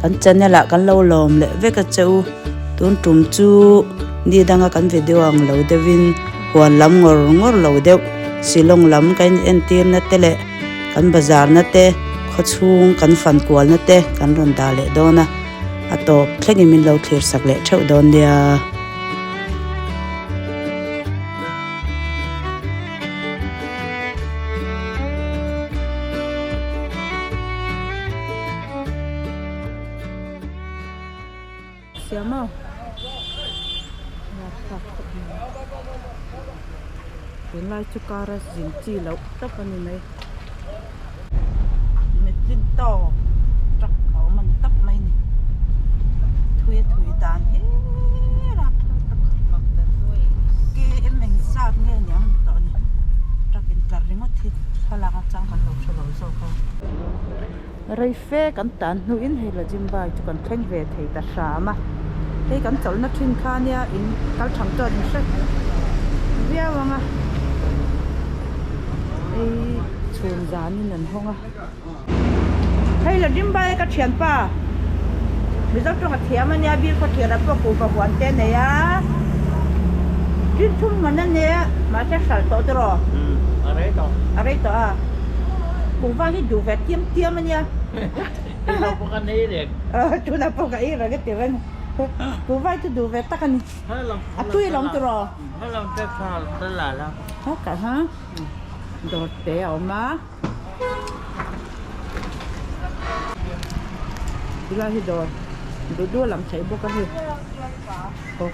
kan channel kan lo lom le ve ka chau tun tum chu ni danga kan video ang lo devin huan lam ngor lo deuh Shillong lam kan entir na tele kan bazar na te khochung kan fan kwal na te kan ron da le dona ato thleng min lo thlir sak le theu don dia siamoเป็นไรจุการะสินจีแล้วตับอันนี้ไหมเม็ดลิ้นต่อจักเขามันตับไหมนี่ถุยดานเฮ้รักตักมักแต่ด้วยเกมแมงซาดเนี่ยยังตอนนี้จักเป็นกระริงว่าทิศพลังจังกันหลบฉลองโซ่เขาไรเฟ่กันตันนู่นเฮลจิมบายจุกันเพ่งเวทีตาสามาเฮ้กันจอลนักทิ้งข้าเนี่ยอินกันทำจอดนี่ใช่เรียกว่าไงชวนจานนี่นั่นห้องอ่ะให้เราดิ้มไปกับเทียนป่ะไม่ต้องจังกับเทียมันเนี่ยบีบกับเทียนแล้วพวกกูกับหวานเต้นเนี่ยดิ้นทุ่มมันนั่นเนี่ยมาจะสั่งโต๊ะตลอดอะไรต่อกูว่าที่ดูแบบเตี้ยมันเนี่ยเราพวกกันนี่เด็กจุดนั้นพวกกันเราก็เตี้ยมันกูว่าที่ดูแบบตักกันนี่ตุ้ยลองตลอดให้เราจะทานตลาดแล้วเขากะฮะโดดเดี่ยวมาเวลาที่โดดดูหลังใช้บุกกันเลย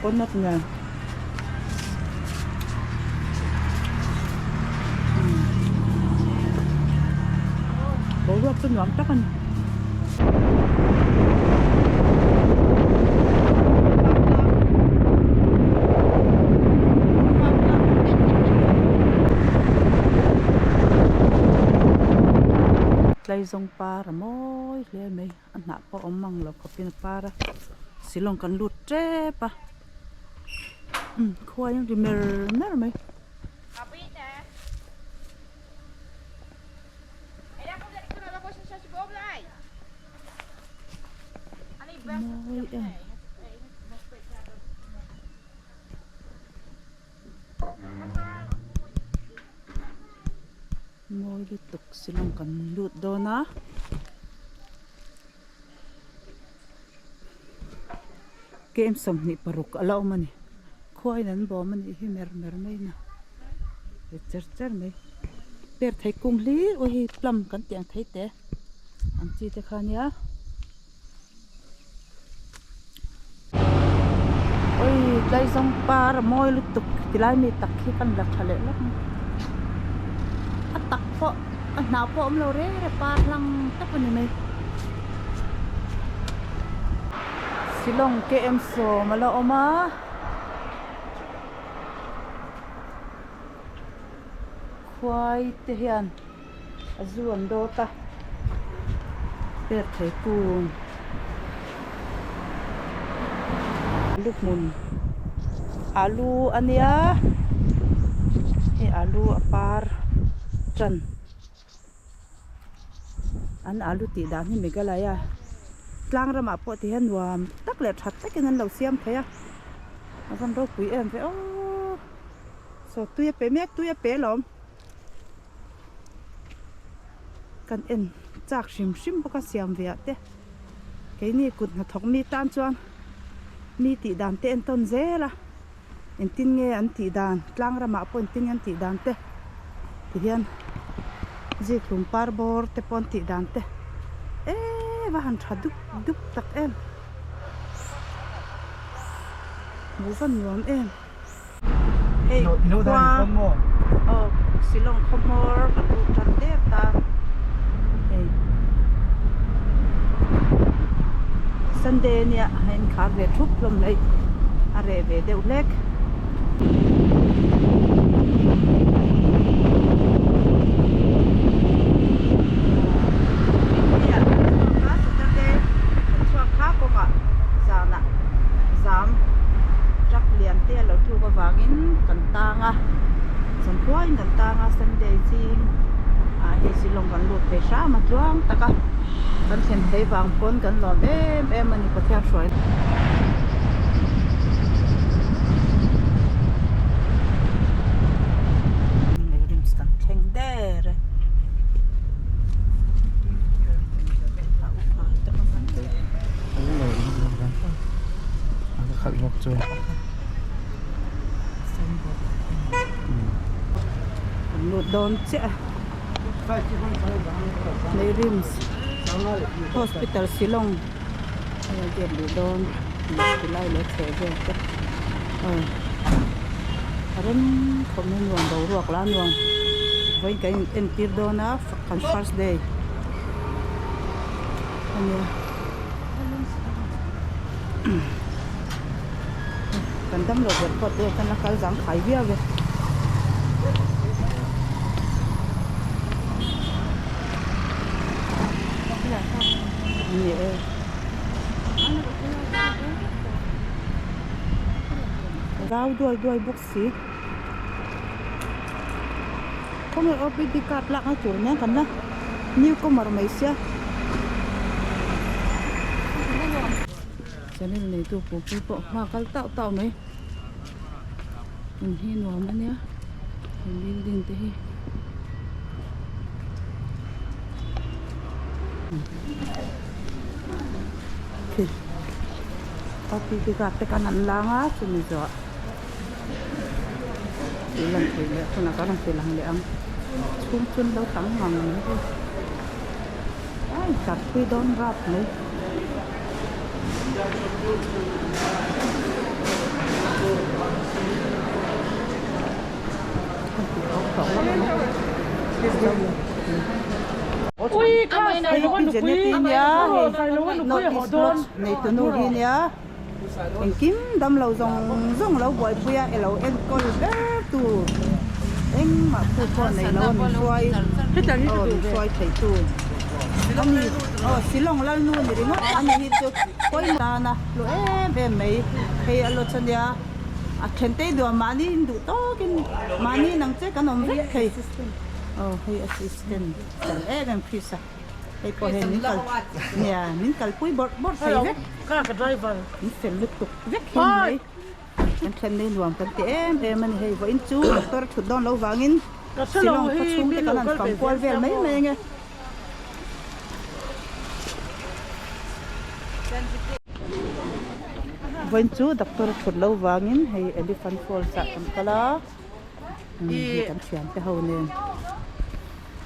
ก็นัดเงินบอกว่าเป็นหวังตักกันใจทรงปลาระมอยเลยไหมอันหนักพออมมังเราก็เป็นปลาละสิลองกันหลุดเจ็บปะควายยังดีเมอร์ไหมมอยลุตุกสิลองกันลุดโดนะเกมสมนิปรุกอะไรมันนี่ควายนั้นบอกมันอีเมร์ไม่นะเจอไหมเปิดไทยกุ้งลีโอ้ยปล้ำกันเตียงไทยเตะอันจีเตะขานี้โอ้ยใจทรงปลาระมอยลุตุกที่ไรมีตักขี้กันหลักทะเลลักตักเพาะหนาวเพาะเราเร่ปลาลังตักวันนี้ไหมสิลงเกมโซมาแล้วออกมาควายเทียนส่วนโดตาเป็ดไข่ปูลูกมุนอาลูอันเนี้ยอาลูอปาร์จันอันอาลูตีดานนี่ไม่ก็ไรอ่ะกลางระมาปอที่เห็นว่าตักเล็ดชัดตักกันนั้นเราเสียมเพียแล้วกันเราปุ๋ยเอ็มเพียโอ้สดตุยเป๋แม่ตุยเป๋หลอมกันเอ็นจากชิมพวกเสียมเวียเต้แค่นี้กุดหัดทองมีตานจวนมีตีดานเต้นต้นเจละเอ็นตินเงี้ยอันตีดานกลางระมาปอนตินเงี้ยตีดานเต้ที่เห็นจีกลุ่มปาร์บอร์เตปอนตีดานเต้ว่าหันชัดดุตักเอ็มหมูฟันหวานเอ็มเฮ้ยควาสิลงคอมมอร์กับลูกจันเดตาเฮ้ยซันเดย์เนี่ยเห็นขาเวทุบลงเลยอะไรเวเดวเล็กสันควายกันตางาสันเดย์จริงเฮสิลงกันหลุดไปช้ามาจ้วงตะกะ kan chen thei wang pon kan lom em ani pathia throi nei rim stan theng der khát ngọc chưa nút don che nei rims hospital Shillong ai get nút don lai le che ve te aram khomen wang do ruak lan wang voi kai en tir dona kan first day ani kan dam lo ber pot de kan la kal jang khai bia ve ni rau đuôi bốc xí không phải ở bên đi cắt lạc ở chỗ nhá cần đó nhiều có mà mấy xe cho nên này tôi cũng bộ hoa cái tạo này mình hi nó mà nhá mình đi thế thì ở bên đi cắt cái căn lang á thì mình rõ lần thì lẽ không là có làm gì làm lẽ chung chung đâu tắm hoàng nữa thôi ai chặt quy đón rạp nữa ui cái này nó vẫn cái quý nhá nó họ đôn này tụi nó đi nhá em kiếm đâm lâu rong lâu bội bia lâu em coi tu em mà phụ con này lâu mình xoay thấy tu ông đi Shillong lao luôn thì nó anh đi tu coi na lo em mấy hay alo chân dia khen tây đồ mà đi đủ to cái mà đi năng chế cái nông việc hay hay assistant em pisa hay có hình nín nhà nín cal pui bớt hay đấy cái driver nín phải lục tục vét hình đấy anh khen lên luồng cái em anh hay với chú doctor thuật đón lâu vàng in Shillong có chung cái cái làm phòng quan về mấy nghe với chú doctor thuật lâu vàng in hay elephant fall sạc cầm cala thì cầm chuyển cái hậu nè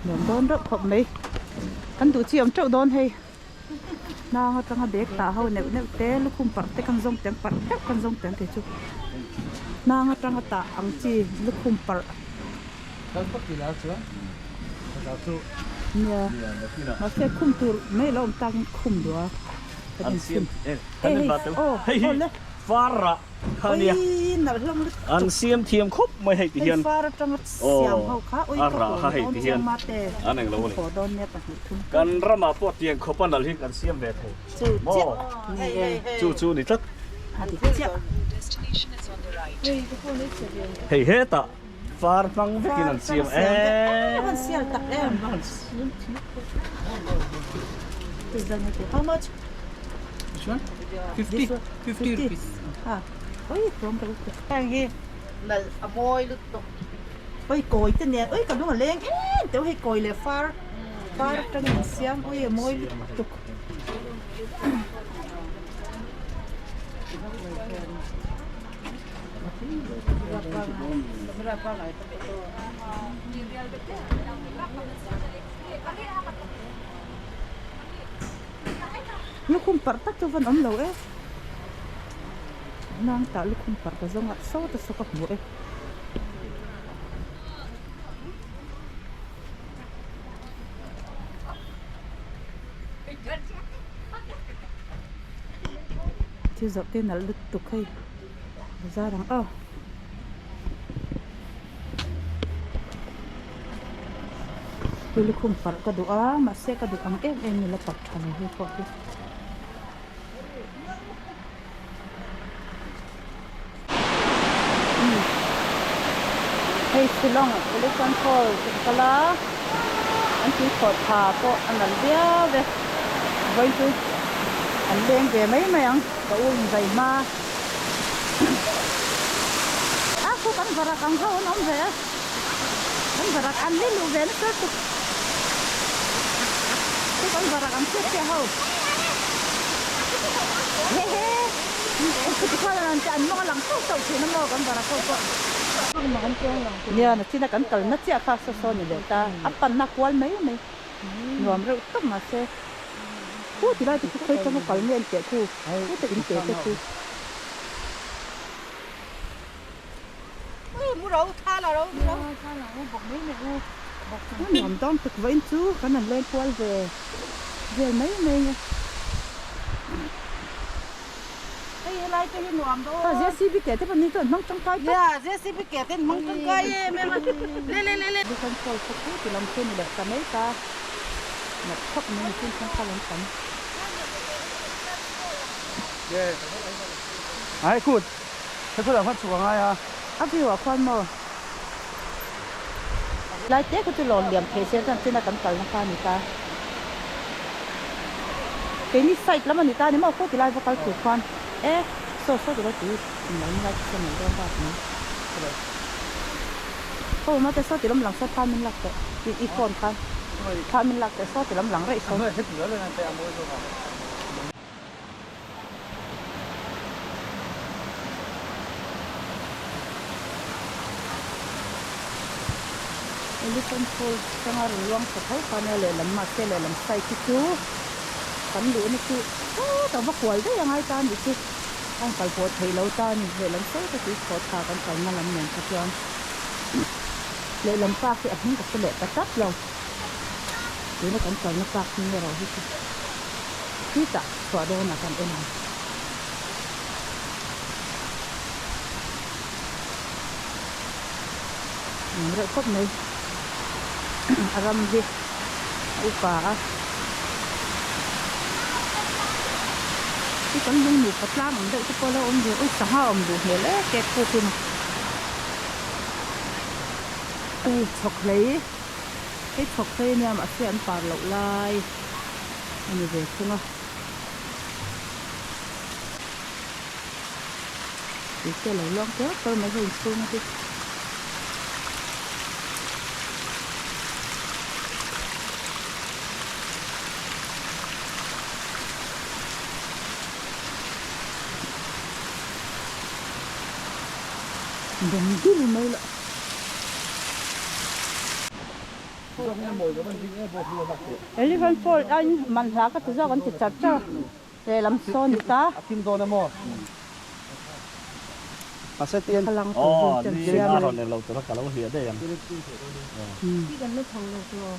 nhóm đón rất hợp mấy anh tụi chị ông trâu đón hay na ngắt ngắt bếp ta hậu nè nè té lúc không phải té căn rong té phải té căn rong té thì chú na ngắt ta ang chi lúc không phải kan pak kila chưa nha mà sẽ không tur mấy lâu tăng không được An siam kan ba tu fara khania an siam thiam khop mai hai ti hian ara ha hai ti hian an ang lo ni kan rama pot tiang khopan dal hin kan siam ve tho chu ni tak hei he ta far pang vekin an siam how much? Which one? 50 rupees. Ôi, trông cái cái gì? là môi lúc tục Ôi, còi tên nè, ôi, cả đúng là lên, tiểu hay còi là far trong những xiêm, ôi, môi tục. Lúc không phải tắt cho văn ấm lâu ấy nang ta lúc không phải cái giống ngặt sâu ta sâu các mũi chưa dọc tên là lực tục hay ra đằng lúc không phải cái đồ mà sẽ cái đồ ăn em là tập thành hay có đi hey Shillong elephant fall kala anh chỉ khọt thả có anh làm bia về với chứ anh đen về mấy mày ăn cậu uống dày ma cô cắn vào rạc ăn không nóng về cắn vào rạc ăn lên luôn về nó chết cô cắn vào rạc ăn chết kia hầu he he cái con là ăn nó làm không tàu thì nó ngon cắn vào rạc không nha nó chỉ là cắn cẩn nó chỉ khác so như vậy ta ấp pan nạc qual mấy này ngòm rượu tấp mà xe cô thì đây thì cứ thấy trong cái miệng trẻ cô tự in trẻ cô mua đâu tha là đâu bọc mấy này u ngòm đom thực với chú cái này lên qual về mấy này cái lại cái ngòm đâu ta dễ xí bị kẹt thế bên này tôi mong trong cái dạ dễ xí bị kẹt tên mong trong cái em lên đi con coi cô thì làm chuyện này cả mấy ta một khóc mình trên không phải làm sẵn ai cút thế tôi làm phát xuống ai à áp dụng vào khoan mờ lại té có tôi lòn điểm thế xem trên là cắn cẩn nó pha người ta cái ní sạch lắm mà người ta nếu mà cô thì lại vào cái khoan ê số thì nó chỉ mấy ngày cho mình đem vào nữa cô mà cái số thì làm sao pha mình lạc cái ít còn pha mình lạc cái số thì làm lắng vậy sao hết nữa lên tay mua rồi elephant fall sangar luang sathai kana le lam ma se le lam sai ki chu kan lu ni chu ta ba khwal de yang ai ta ni chu ang kal po thei lo ta ni le lam sai ka ti ko tha kan kan na lam nen ka chuan le lam pa ki ahun ka se le ta tap lo ni na kan kan na pa ki ni ro hi ki ta so do na kan en rồi cốc này aram di upa cái con nhung nhục phát lang ở đây cái con là ông vừa ôi sáng hôm vừa nhớ lấy kẹt cô kia mà chọc lấy cái chọc lấy nha mà sẽ ăn phạt lậu lai như vậy không à thì cái lẩu loang kéo tôi mới hình xuống đi đừng đi mấy lợ elephant fall anh mình ra cái thứ do con thịt chặt cho để làm son đi ta kim do nó mò à sẽ tiền đi ra rồi này lâu tụi nó cả lâu hiền đấy em cái gần nó thằng lâu rồi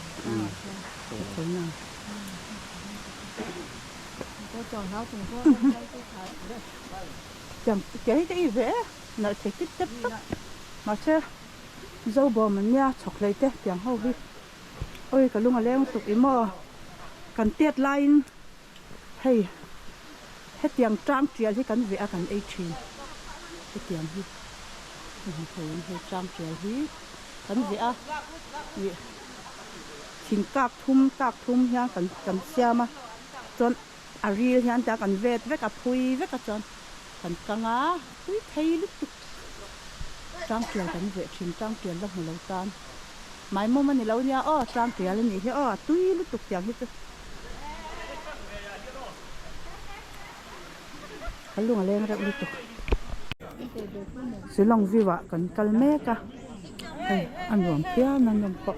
có tròn nó cũng có chẳng cái vẽ nó sẽ tiếp mà chứ dâu bò mình nha chọc lấy té tiếng hậu đi ôi cả lúc mà lên tục im mò cần tiết line hay hết tiếng trang truyền thì cần vẽ cần 18 cái tiếng gì hay trang truyền gì cần vẽ chính các thum nha cần xe mà chọn ari nha ta cần vẽ với cả phui với cả chọn cần căng á phui thấy lúc trang truyền cần vẽ chính trang truyền là một lâu tan mai mô mình lâu nha trang truyền lên nhỉ tuy lúc tục tiếng hết cái luôn lên ra lúc tục Shillong viva cần calme cả anh làm kia anh làm cọ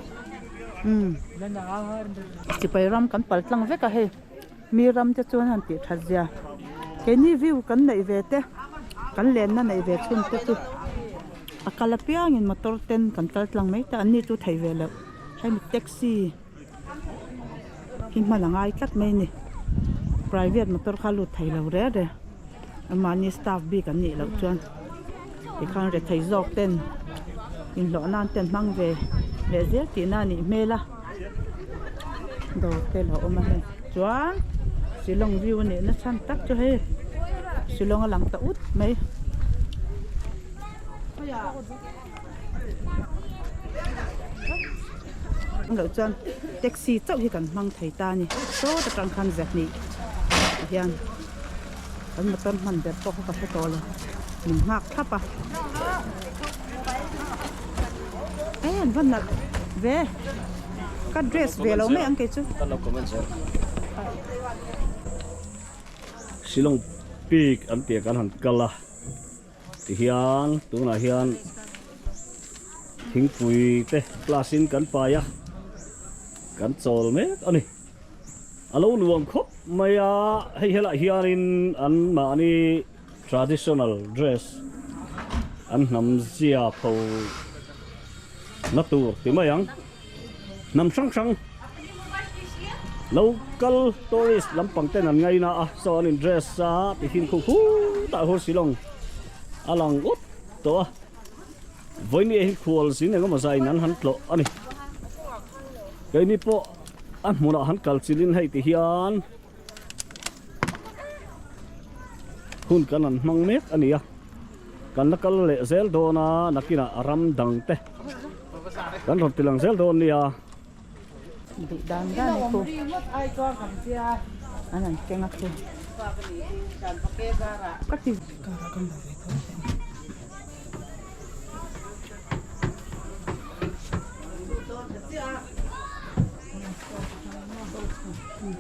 chỉ phải ram cần bật lăng vét cả hay mi ram cho chuan han ti thắt ra cái ní view cần này về te cần lên na này về chun te tu akalapia ngin motor ten cần kal tlang mấy ta anh ni tu thầy về了hay một taxi Hickman langai kat mai ni private motor khalu thầy lo re re mani staff bi kan ni lo chuan thì khang re thầy jok ten in lo nan ten mang về le zel ti na ni mela do te lo oma he chuan Shillong view ni na chan tak cho he Shillong lang ta ut mai lo chuan taxi chau hi kan mang thei ta ni so ta tang khan zat ni hiền anh một tân mình đẹp to có cái to là mình ngạc thấp à ấy anh vẫn là về cái dress về lâu mấy anh kể chứ Shillong peak an tiak an han kala ti hian tuna hian thingpui te klasin kan paya kan chol me ani alo nuam khop maya hei hela hianin an ma ani traditional dress an nam zia pho na tur ti mayang nam sang sang local tourist lampang ten an ngai na so an dress a ti hin khu ta ho Shillong alang ut to voini hi khol sin nga ma zai nan han tlo ani kai ni po an muna han kalchilin hei ti hian hun kanan mang mek ania kan nakal le zel dona nakina aram dang te kan ron tilang zel don nia bị đàn ra này cô anh làm cái ngắt thôi các gì cả con bảo vệ thôi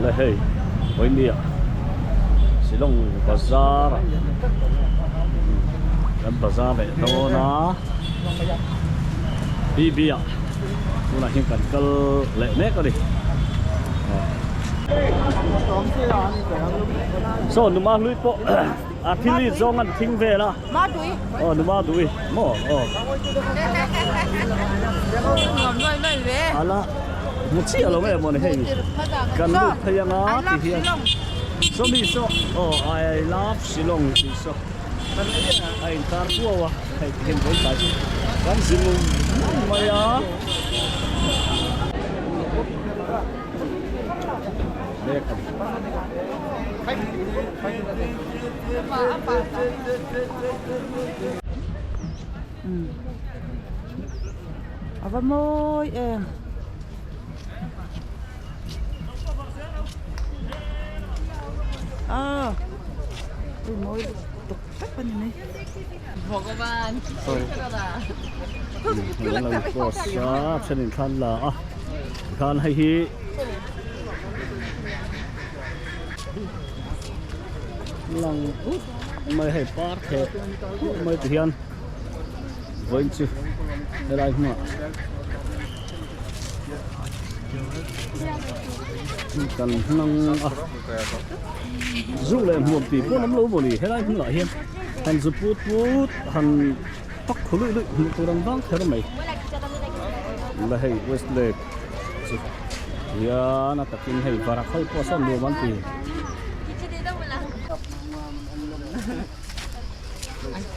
là hey với nia Shillong bazaar kan bazaar le dona bibia muna hin kan kal le mek ani so numa lui po athili zongan thing ve la má đuổi numa dui mo ngồi nơi về ala mu chi alo me mo ne hei kan lu thayanga ti hian so mi so I love Shillong ti so ai tar tua wa kai hen bol ta chi kan simu maya lek vamos em tôi mới tục tất bên này lang ko sa chenin khan la khan hai hi lang mai hai par the mai tian voin chu rai ma kan nang zu le hmuam ti po lam lo bo ni helai hmu la hian han zu put han pak khulu lu hmu turang bang thar mai la hei west lake ya na takin hei varak khoi po son lu man ti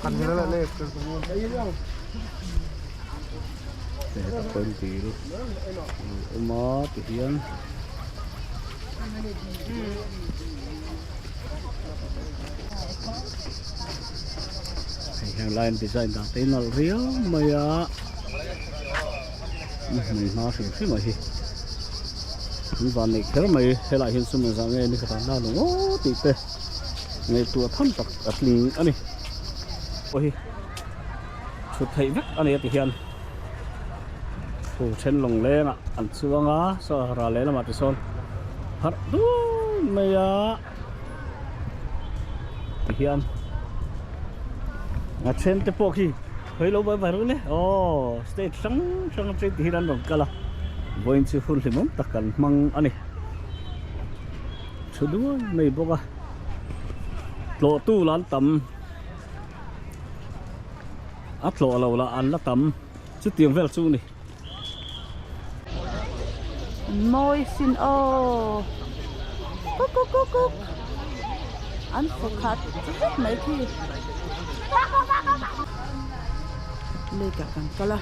ăn cái đó là lên kon ti ma ti hian hàng line design đang tới nó riêu mày mình nó sừng sững mà hi và này khi mày hay lại hiện xuống mình rằng nghe đi cái nào nó ngó tị tê ngày tua thâm tật ắt linh anh này ôi chụp thấy vắt anh ấy thì hiện phủ trên lồng lên ạ ăn xuống á sao ra lên là mặt thì son hất đu mày thì hiện trên cái bộ khi hơi lâu bởi vậy đấy stay trắng trắng trên thì đang đồng cả là với sự phun thì muốn tất cả mang anh này số đúng này bộ à lộ tu lán tầm áp lộ lầu là ăn là tầm chút tiền về su này môi xin cúc ăn phở khát rất mấy khi đây cả căn cả là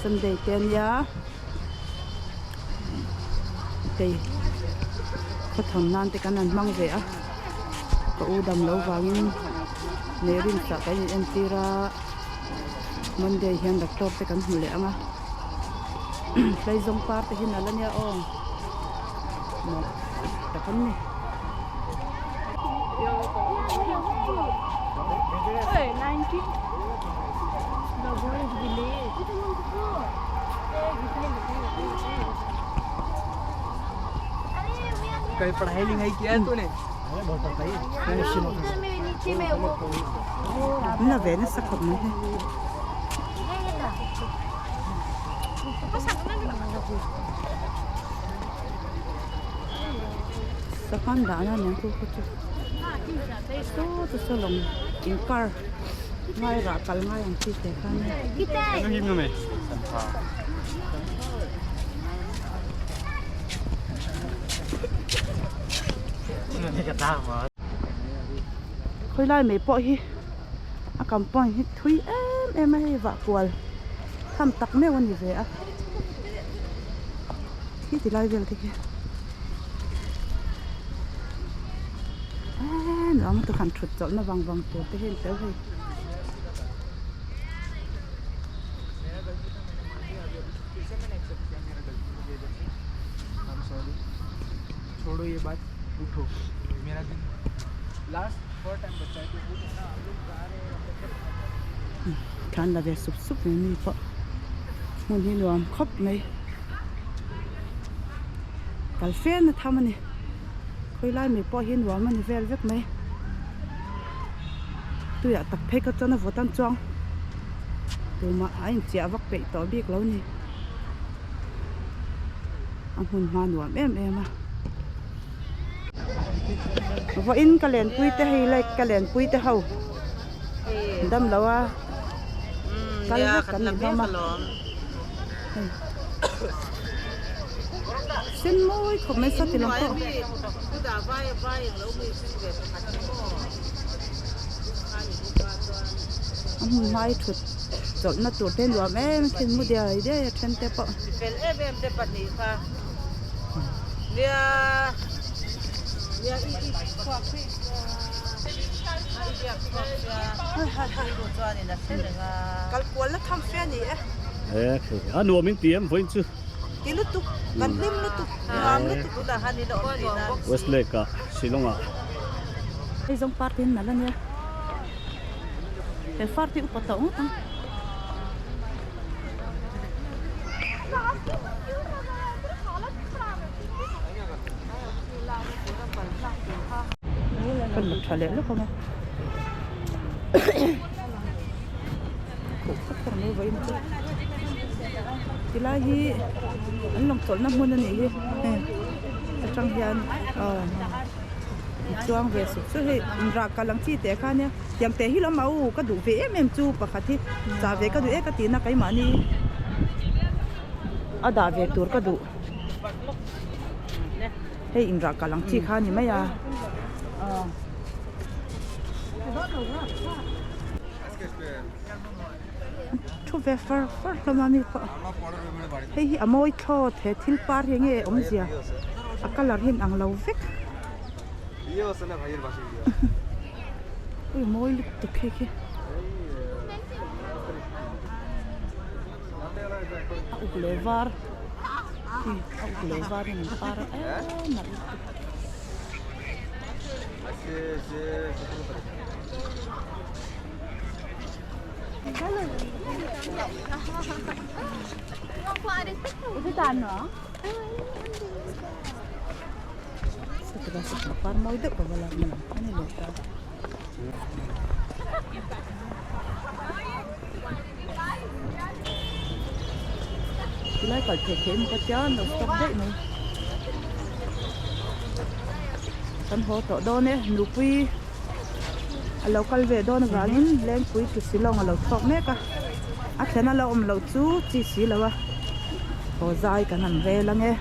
Sunday ten ya đây có thằng nan thì cái nan mang về á có u đầm lâu vàng nề rin sa cái em tira Monday hiện đặc tốt thì cái lẽ mà lấy dòng par thì hình là nha ô một tập phân này Hey, 19. The boy is delayed. कहीं पढ़ाई लिखाई किया है तूने नीचे में वो nó về nó sắc hồng này sao con đã ra những cô chú số lòng in car ngay ra cả ngay anh chị thấy không nó hiếm như mày khơi lại mấy bọ hi à cầm bông hi thui em hay vạ quần tham tắc mấy con gì vậy à thì lại về thế kia nó mà tôi khăn chuột chọn nó vàng vàng tôi hiện tới đây छोड़ो ये बात उठो मेरा दिन last first time बच्चा है तो ना हम लोग जा रहे हैं khăn là về sụp sụp này mi vợ muốn đi làm khóc này cà phê nó tham này khơi lại mi bỏ hiên vào mình về rất mấy tôi đã tập phê cái cho nó vô tan tròn từ mà anh chị vắt bể tỏi biết lâu nè anh hôn hoa nụ em à vợ in cái lèn quy te hay lại cái lèn quy te hậu đâm lâu à cái rất cần nhiều mà xin môi không mấy sao thì làm tốt anh mai chuột chọn nó chuột tên rồi em xin mua điều đấy trên tép bọ calcula tham phê nè à nua mình tiêm với chứ tí lúc tục gần lim lúc tục làm lúc tục là hai đứa Wesley cả Shillong à cái dòng party này là nha cái party của tao tăng cần một trà lén lúc không cũng rất là như vậy thì là gì anh làm tốt năm hơn này trong gian chuang về sụp sụp hay ra cả lăng chi té cả nha tiệm té hi lắm máu cái đủ về em chu bạc thì giá về cái đủ cái tiền là cái mà ni ở đà về tour cái đủ hay in ra cả lăng chi khá như mấy à chú về phở làm gì vậy? Hey, à môi thô thế thil par hiện nghe ông gì à? À cái là hiện ăn lâu vết. Ôi môi tục kia kia. Ốc lê var. Ốc lê var hiện par. Nặng. Itu tanah. Setelah sepapan mau itu apa lagi? Ini lupa. Kita kalau cekik muka jalan, stop deh nih. Kan hoto done lupi. Lâu cal về đó nó gắn lên cuối cái Shillong là lâu thọ mẹ cả, à thế nào lâu lâu chú chỉ xí lâu à, có dài cả hẳn về là nghe.